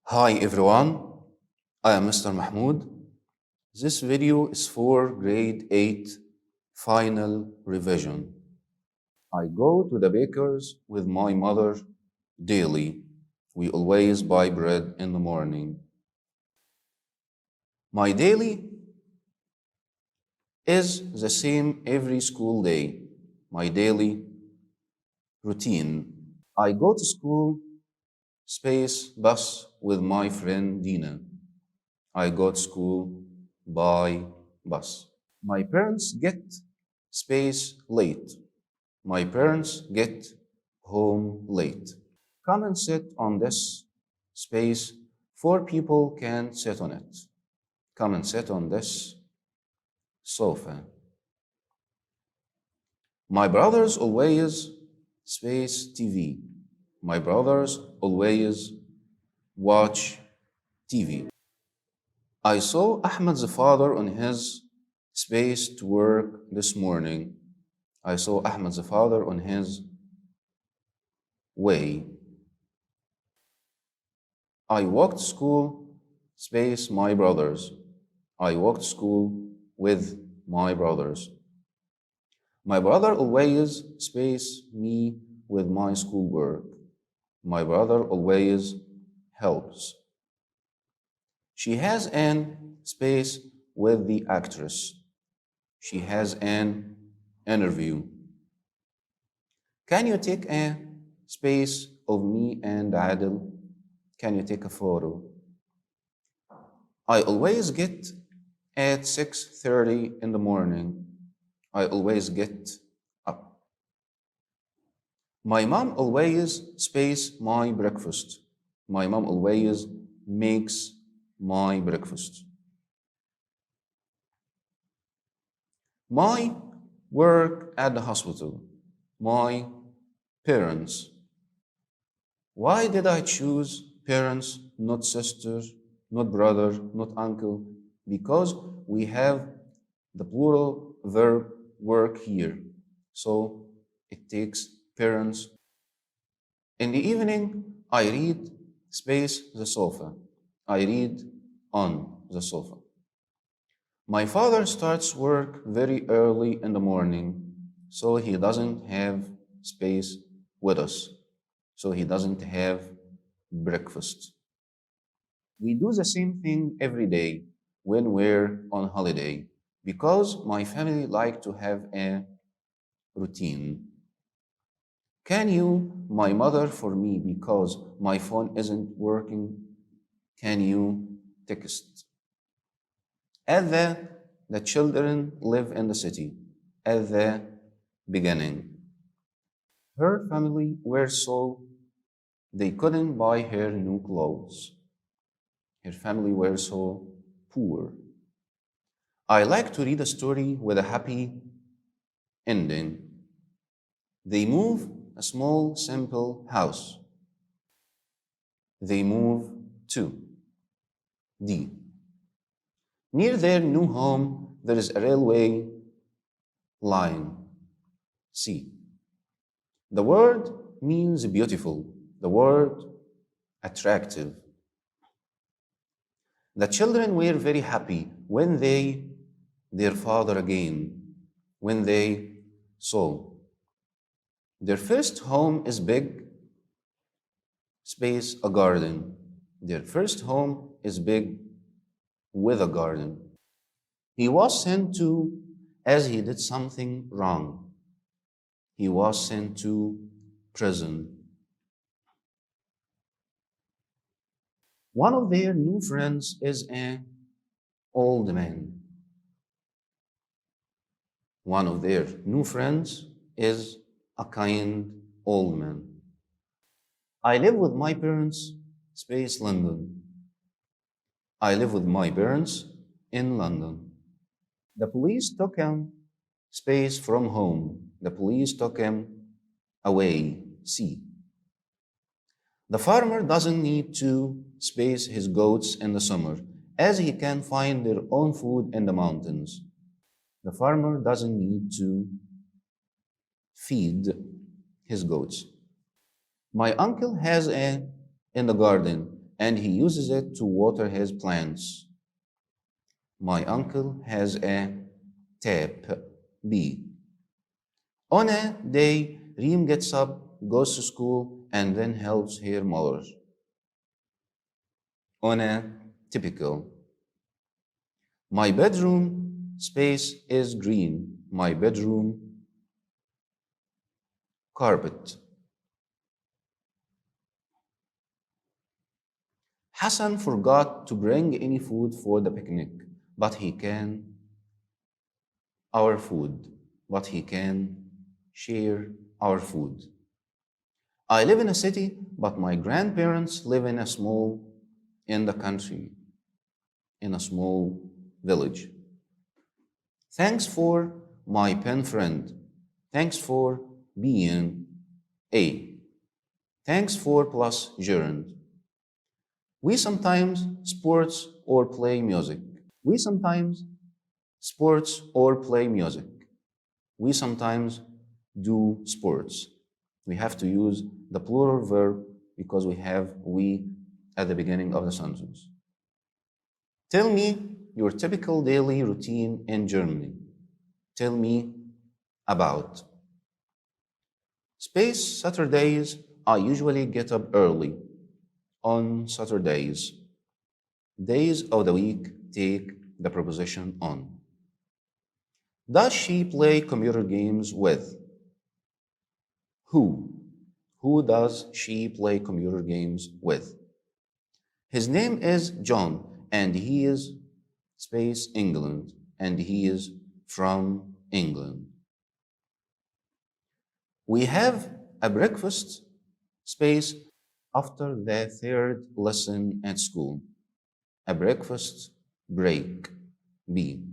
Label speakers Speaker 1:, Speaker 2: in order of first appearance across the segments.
Speaker 1: Hi everyone, I am Mr. Mahmoud. This video is for grade 8 final revision. I go to the baker's with my mother daily. We always buy bread in the morning. My daily is the same every school day. My daily routine. I go to school space bus with my friend Dina. I go to school by bus. My parents get space late. My parents get home late. Come and sit on this space. Four people can sit on it. Come and sit on this sofa. My brothers always space TV. My brothers always watch TV. I saw Ahmed's father on his space to work this morning. I saw Ahmed's father on his way. I walked school space my brothers. I walked school with my brothers. My brother always space me with my schoolwork. My brother always helps. She has an space with the actress. She has an interview. Can you take a space of me and Adil? Can you take a photo? I always get at 6:30 in the morning. I always get up. My mom always space my breakfast. My mom always makes my breakfast. My work at the hospital. My parents. Why did I choose parents, not sister, not brother, not uncle? Because we have the plural verb work here. So it takes parents. In the evening, I read space the sofa. I read on the sofa. My father starts work very early in the morning, so he doesn't have space with us. So he doesn't have breakfast. We do the same thing every day when we're on holiday because my family like to have a routine. Can you, my mother, for me, because my phone isn't working, can you text? At the children live in the city. At the beginning, her family were so they couldn't buy her new clothes. Her family were so poor. I like to read a story with a happy ending. They move a small, simple house. They move to D. Near their new home, there is a railway line. C. The word means beautiful. The word attractive. The children were very happy when their father again, when they saw. Their first home is big, space, a garden. Their first home is big with a garden. He was sent to as he did something wrong. He was sent to prison. One of their new friends is an old man. One of their new friends is a kind old man. I live with my parents, space London. I live with my parents in London. The police took him space from home. The police took him away. See. The farmer doesn't need to space his goats in the summer, as he can find their own food in the mountains. The farmer doesn't need to feed his goats. My uncle has a in the garden. and he uses it to water his plants. My uncle has a tap. B. On a day, Reem gets up, goes to school, and then helps her mother. On a typical, my bedroom space is green. My bedroom carpet. Hassan forgot to bring any food for the picnic, but he can our food, but he can share our food. I live in a city, but my grandparents live in the country, in a small village. Thanks for my pen friend. Thanks for being a. Thanks for plus gerund. We sometimes sports or play music. We sometimes sports or play music. We sometimes do sports. We have to use the plural verb because we have we at the beginning of the sentence. Tell me your typical daily routine in Germany. Tell me about. Space Saturdays, I usually get up early. On Saturdays, days of the week take the preposition on. Does she play computer games with? Who? Who does she play computer games with? His name is John, and he is space England, and he is from England. We have a breakfast space after the third lesson at school. A breakfast break. B.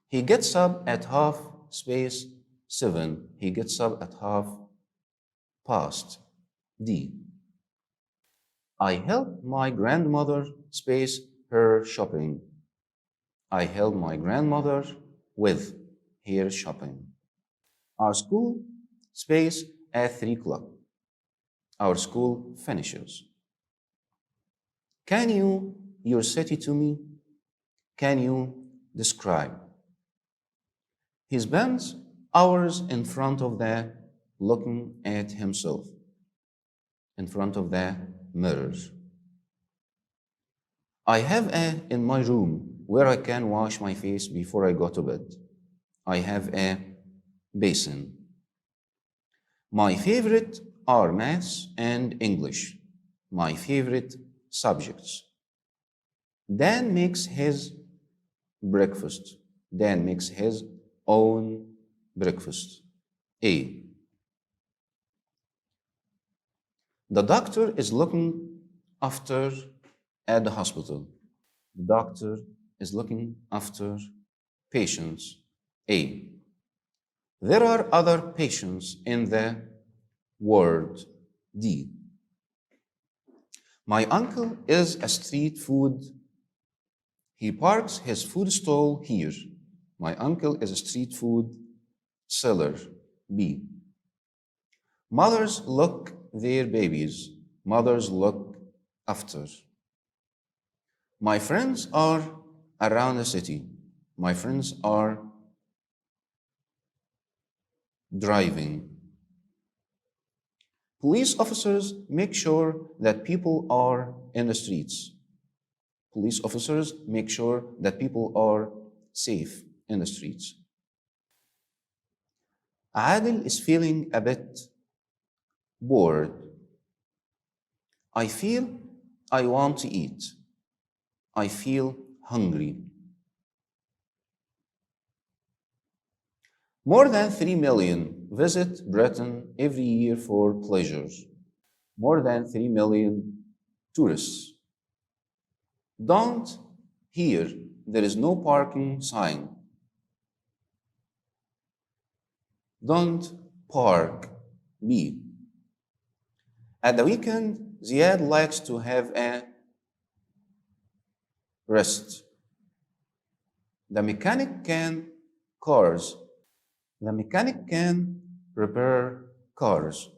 Speaker 1: He gets up at half space 7. He gets up at half past. D. I help my grandmother space her shopping. I help my grandmother with her shopping. Our school space at 3 o'clock. Our school finishes. Can you your city to me? Can you describe? He spends hours in front of the looking at himself, in front of the mirrors. I have a in my room where I can wash my face before I go to bed. I have a basin. My favorite are maths and English. My favorite subjects. Dan makes his breakfast. Dan makes his own breakfast. A. The doctor is looking after at the hospital. The doctor is looking after patients. A. There are other patients in the ward. D. My uncle is a street food. He parks his food stall here. My uncle is a street food seller. B. Mothers look their babies. Mothers look after. My friends are around the city. My friends are driving. Police officers make sure that people are in the streets. Police officers make sure that people are safe in the streets. Adil is feeling a bit bored. I feel I want to eat. I feel hungry. More than 3 million visit Britain every year for pleasures. More than 3 million tourists. Don't here, there is no parking sign. Don't park. B. At the weekend, Ziad likes to have a rest. The mechanic can cars. The mechanic can repair cars.